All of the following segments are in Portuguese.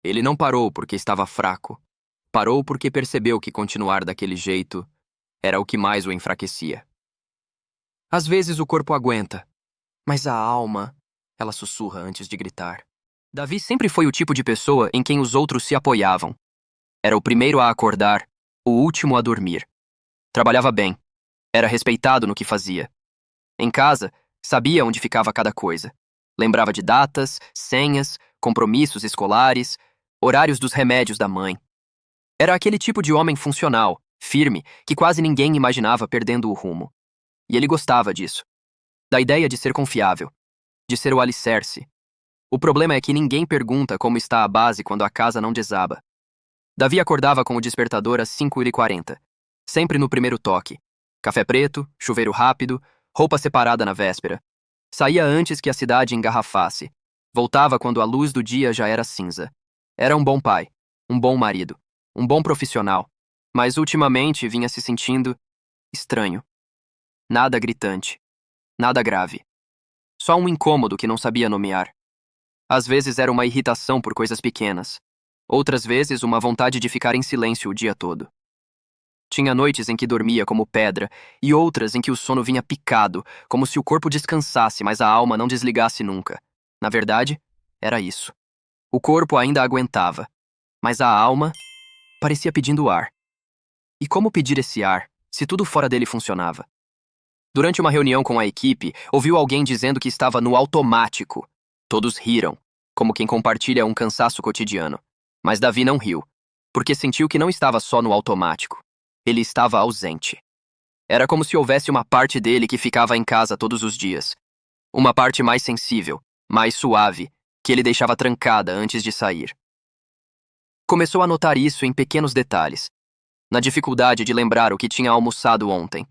Ele não parou porque estava fraco. Parou porque percebeu que continuar daquele jeito era o que mais o enfraquecia. Às vezes o corpo aguenta, mas a alma, ela sussurra antes de gritar. Davi sempre foi o tipo de pessoa em quem os outros se apoiavam. Era o primeiro a acordar, o último a dormir. Trabalhava bem. Era respeitado no que fazia. Em casa, sabia onde ficava cada coisa. Lembrava de datas, senhas, compromissos escolares, horários dos remédios da mãe. Era aquele tipo de homem funcional, firme, que quase ninguém imaginava perdendo o rumo. E ele gostava disso. Da ideia de ser confiável, de ser o alicerce. O problema é que ninguém pergunta como está a base quando a casa não desaba. Davi acordava com o despertador às 5h40, sempre no primeiro toque. Café preto, chuveiro rápido, roupa separada na véspera. Saía antes que a cidade engarrafasse. Voltava quando a luz do dia já era cinza. Era um bom pai, um bom marido, um bom profissional, mas ultimamente vinha se sentindo estranho. Nada gritante, nada grave. Só um incômodo que não sabia nomear. Às vezes era uma irritação por coisas pequenas. Outras vezes uma vontade de ficar em silêncio o dia todo. Tinha noites em que dormia como pedra e outras em que o sono vinha picado, como se o corpo descansasse, mas a alma não desligasse nunca. Na verdade, era isso. O corpo ainda aguentava, mas a alma parecia pedindo ar. E como pedir esse ar, se tudo fora dele funcionava? Durante uma reunião com a equipe, ouviu alguém dizendo que estava no automático. Todos riram, como quem compartilha um cansaço cotidiano. Mas Davi não riu, porque sentiu que não estava só no automático. Ele estava ausente. Era como se houvesse uma parte dele que ficava em casa todos os dias. Uma parte mais sensível, mais suave, que ele deixava trancada antes de sair. Começou a notar isso em pequenos detalhes. Na dificuldade de lembrar o que tinha almoçado ontem.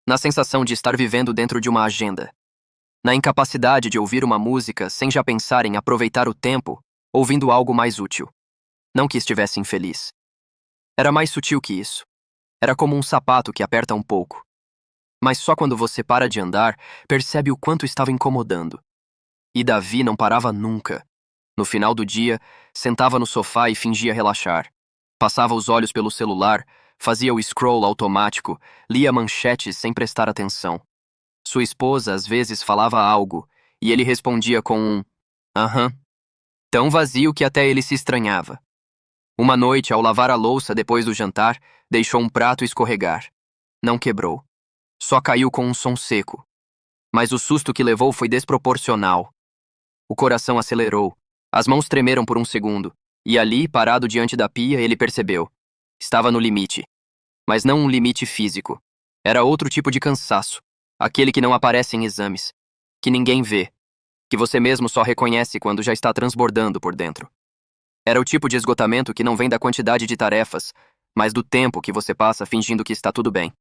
Na sensação de estar vivendo dentro de uma agenda. Na incapacidade de ouvir uma música sem já pensar em aproveitar o tempo, ouvindo algo mais útil. Não que estivesse infeliz. Era mais sutil que isso. Era como um sapato que aperta um pouco. Mas só quando você para de andar, percebe o quanto estava incomodando. E Davi não parava nunca. No final do dia, sentava no sofá e fingia relaxar. Passava os olhos pelo celular, fazia o scroll automático, lia manchetes sem prestar atenção. Sua esposa às vezes falava algo, e ele respondia com um aham, tão vazio que até ele se estranhava. Uma noite, ao lavar a louça depois do jantar, deixou um prato escorregar. Não quebrou. Só caiu com um som seco. Mas o susto que levou foi desproporcional. O coração acelerou. As mãos tremeram por um segundo. E ali, parado diante da pia, ele percebeu. Estava no limite. Mas não um limite físico. Era outro tipo de cansaço. Aquele que não aparece em exames. Que ninguém vê. Que você mesmo só reconhece quando já está transbordando por dentro. Era o tipo de esgotamento que não vem da quantidade de tarefas, mas do tempo que você passa fingindo que está tudo bem,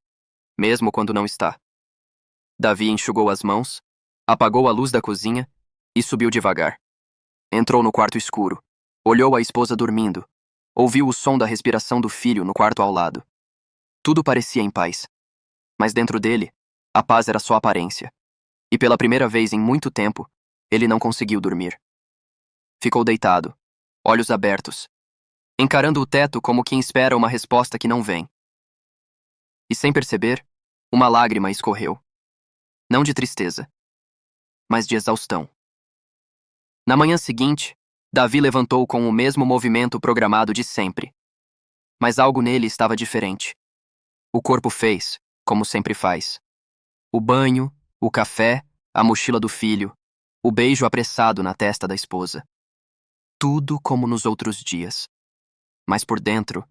mesmo quando não está. Davi enxugou as mãos, apagou a luz da cozinha e subiu devagar. Entrou no quarto escuro, olhou a esposa dormindo, ouviu o som da respiração do filho no quarto ao lado. Tudo parecia em paz, mas dentro dele, a paz era só aparência. E pela primeira vez em muito tempo, ele não conseguiu dormir. Ficou deitado, olhos abertos, encarando o teto como quem espera uma resposta que não vem. E sem perceber, uma lágrima escorreu. Não de tristeza, mas de exaustão. Na manhã seguinte, Davi levantou com o mesmo movimento programado de sempre. Mas algo nele estava diferente. O corpo fez, como sempre faz. O banho, o café, a mochila do filho, o beijo apressado na testa da esposa. Tudo como nos outros dias. Mas por dentro,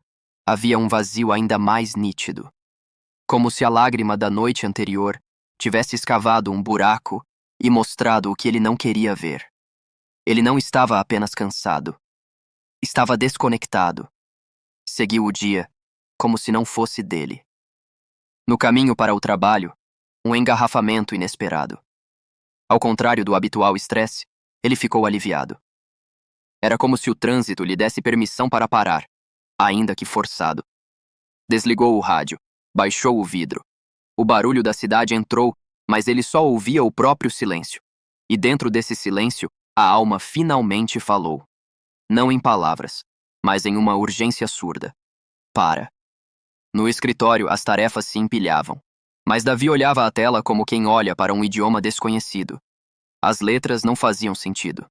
havia um vazio ainda mais nítido. Como se a lágrima da noite anterior tivesse escavado um buraco e mostrado o que ele não queria ver. Ele não estava apenas cansado. Estava desconectado. Seguiu o dia como se não fosse dele. No caminho para o trabalho, um engarrafamento inesperado. Ao contrário do habitual estresse, ele ficou aliviado. Era como se o trânsito lhe desse permissão para parar, ainda que forçado. Desligou o rádio, baixou o vidro. O barulho da cidade entrou, mas ele só ouvia o próprio silêncio. E dentro desse silêncio, a alma finalmente falou. Não em palavras, mas em uma urgência surda. Para. No escritório, as tarefas se empilhavam. Mas Davi olhava a tela como quem olha para um idioma desconhecido. As letras não faziam sentido.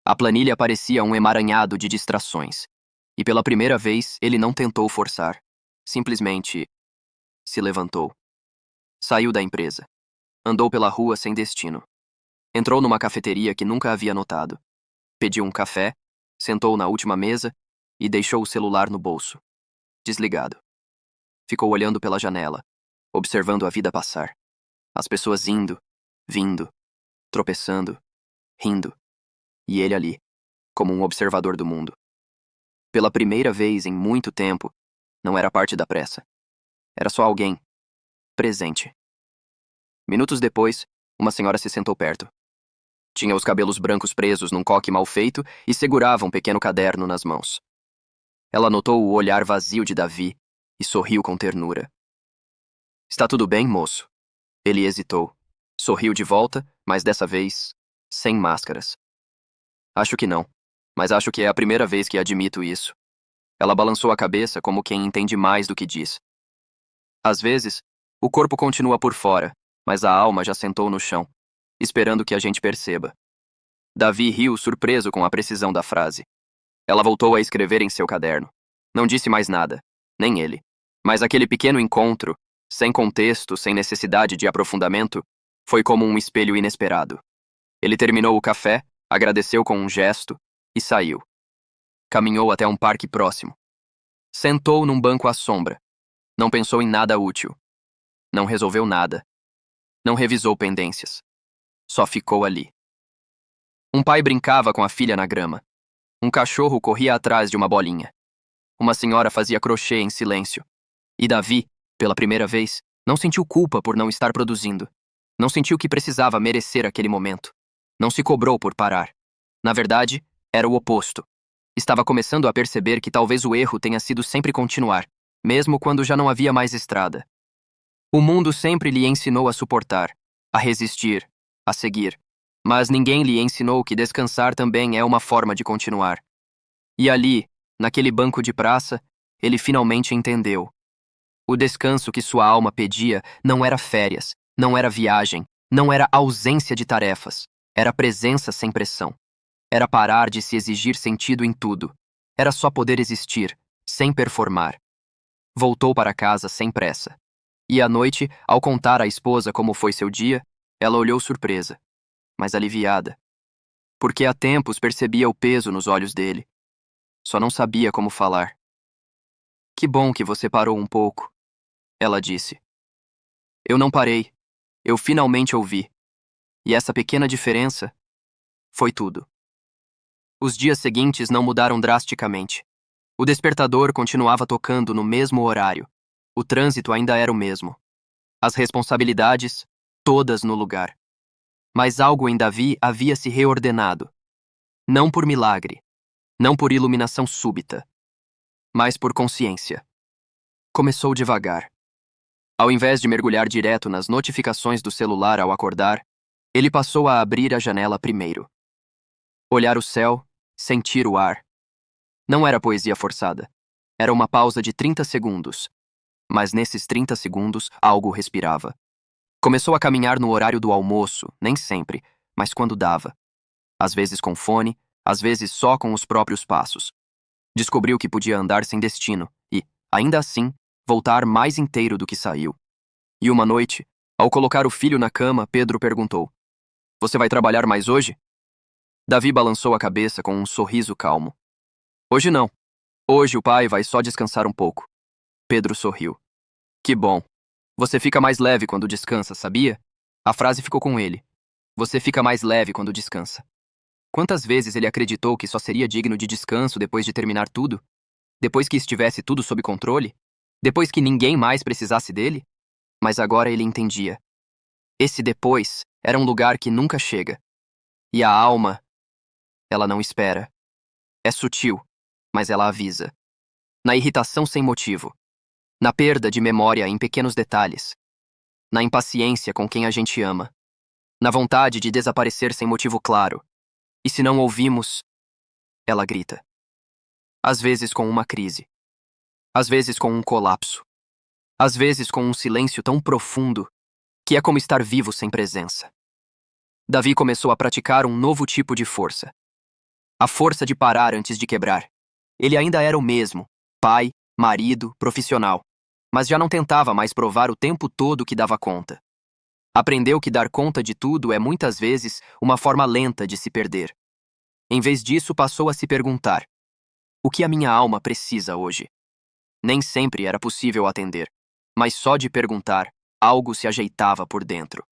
A planilha parecia um emaranhado de distrações. E pela primeira vez, ele não tentou forçar. Simplesmente se levantou. Saiu da empresa. Andou pela rua sem destino. Entrou numa cafeteria que nunca havia notado. Pediu um café, sentou na última mesa e deixou o celular no bolso. Desligado. Ficou olhando pela janela, observando a vida passar. As pessoas indo, vindo, tropeçando, rindo. E ele ali, como um observador do mundo. Pela primeira vez em muito tempo, não era parte da pressa. Era só alguém. Presente. Minutos depois, uma senhora se sentou perto. Tinha os cabelos brancos presos num coque mal feito e segurava um pequeno caderno nas mãos. Ela notou o olhar vazio de Davi e sorriu com ternura. Está tudo bem, moço? Ele hesitou. Sorriu de volta, mas dessa vez, sem máscaras. Acho que não, mas acho que é a primeira vez que admito isso. Ela balançou a cabeça como quem entende mais do que diz. Às vezes, o corpo continua por fora, mas a alma já sentou no chão, esperando que a gente perceba. Davi riu, surpreso com a precisão da frase. Ela voltou a escrever em seu caderno. Não disse mais nada, nem ele. Mas aquele pequeno encontro, sem contexto, sem necessidade de aprofundamento, foi como um espelho inesperado. Ele terminou o café, agradeceu com um gesto e saiu. Caminhou até um parque próximo. Sentou num banco à sombra. Não pensou em nada útil. Não resolveu nada. Não revisou pendências. Só ficou ali. Um pai brincava com a filha na grama. Um cachorro corria atrás de uma bolinha. Uma senhora fazia crochê em silêncio. E Davi, pela primeira vez, não sentiu culpa por não estar produzindo. Não sentiu que precisava merecer aquele momento. Não se cobrou por parar. Na verdade, era o oposto. Estava começando a perceber que talvez o erro tenha sido sempre continuar, mesmo quando já não havia mais estrada. O mundo sempre lhe ensinou a suportar, a resistir, a seguir. Mas ninguém lhe ensinou que descansar também é uma forma de continuar. E ali, naquele banco de praça, ele finalmente entendeu. O descanso que sua alma pedia não era férias, não era viagem, não era ausência de tarefas, era presença sem pressão. Era parar de se exigir sentido em tudo. Era só poder existir, sem performar. Voltou para casa sem pressa. E à noite, ao contar à esposa como foi seu dia, ela olhou surpresa, mas aliviada. Porque há tempos percebia o peso nos olhos dele. Só não sabia como falar. Que bom que você parou um pouco, ela disse. Eu não parei. Eu finalmente ouvi. E essa pequena diferença foi tudo. Os dias seguintes não mudaram drasticamente. O despertador continuava tocando no mesmo horário. O trânsito ainda era o mesmo. As responsabilidades, todas no lugar. Mas algo em Davi havia se reordenado. Não por milagre, não por iluminação súbita, mas por consciência. Começou devagar. Ao invés de mergulhar direto nas notificações do celular ao acordar, ele passou a abrir a janela primeiro. Olhar o céu, sentir o ar. Não era poesia forçada. Era uma pausa de 30 segundos. Mas nesses 30 segundos, algo respirava. Começou a caminhar no horário do almoço, nem sempre, mas quando dava. Às vezes com fone, às vezes só com os próprios passos. Descobriu que podia andar sem destino e, ainda assim, voltar mais inteiro do que saiu. E uma noite, ao colocar o filho na cama, Pedro perguntou: Você vai trabalhar mais hoje? Davi balançou a cabeça com um sorriso calmo. Hoje não. Hoje o pai vai só descansar um pouco. Pedro sorriu. Que bom. Você fica mais leve quando descansa, sabia? A frase ficou com ele. Você fica mais leve quando descansa. Quantas vezes ele acreditou que só seria digno de descanso depois de terminar tudo? Depois que estivesse tudo sob controle? Depois que ninguém mais precisasse dele? Mas agora ele entendia. Esse depois era um lugar que nunca chega. E a alma, ela não espera. É sutil, mas ela avisa. Na irritação sem motivo. Na perda de memória em pequenos detalhes. Na impaciência com quem a gente ama. Na vontade de desaparecer sem motivo claro. E se não ouvimos, ela grita. às vezes com uma crise, às vezes com um colapso, às vezes com um silêncio tão profundo que é como estar vivo sem presença. Davi começou a praticar um novo tipo de força. A força de parar antes de quebrar. Ele ainda era o mesmo, pai, marido, profissional, mas já não tentava mais provar o tempo todo que dava conta. Aprendeu que dar conta de tudo é muitas vezes uma forma lenta de se perder. Em vez disso, passou a se perguntar: o que a minha alma precisa hoje? Nem sempre era possível atender, mas só de perguntar, algo se ajeitava por dentro.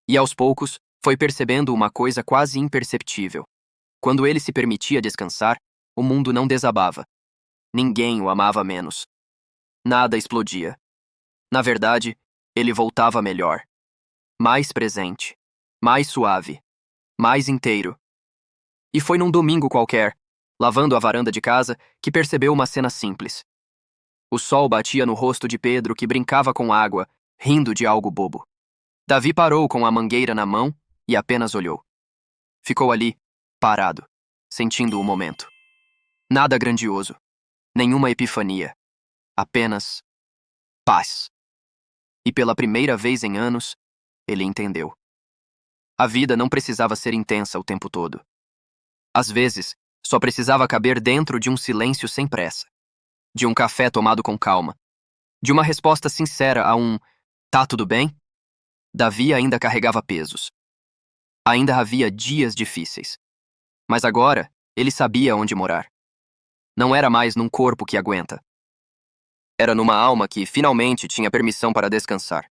E aos poucos, foi percebendo uma coisa quase imperceptível. Quando ele se permitia descansar, o mundo não desabava. Ninguém o amava menos. Nada explodia. Na verdade, ele voltava melhor. Mais presente. Mais suave. Mais inteiro. E foi num domingo qualquer, lavando a varanda de casa, que percebeu uma cena simples. O sol batia no rosto de Pedro, que brincava com água, rindo de algo bobo. Davi parou com a mangueira na mão e apenas olhou. Ficou ali, parado, sentindo o momento. Nada grandioso, nenhuma epifania, apenas paz. E pela primeira vez em anos, ele entendeu. A vida não precisava ser intensa o tempo todo. Às vezes, só precisava caber dentro de um silêncio sem pressa, de um café tomado com calma, de uma resposta sincera a um "tá tudo bem?". Davi ainda carregava pesos. Ainda havia dias difíceis. Mas agora, ele sabia onde morar. Não era mais num corpo que aguenta. Era numa alma que finalmente tinha permissão para descansar.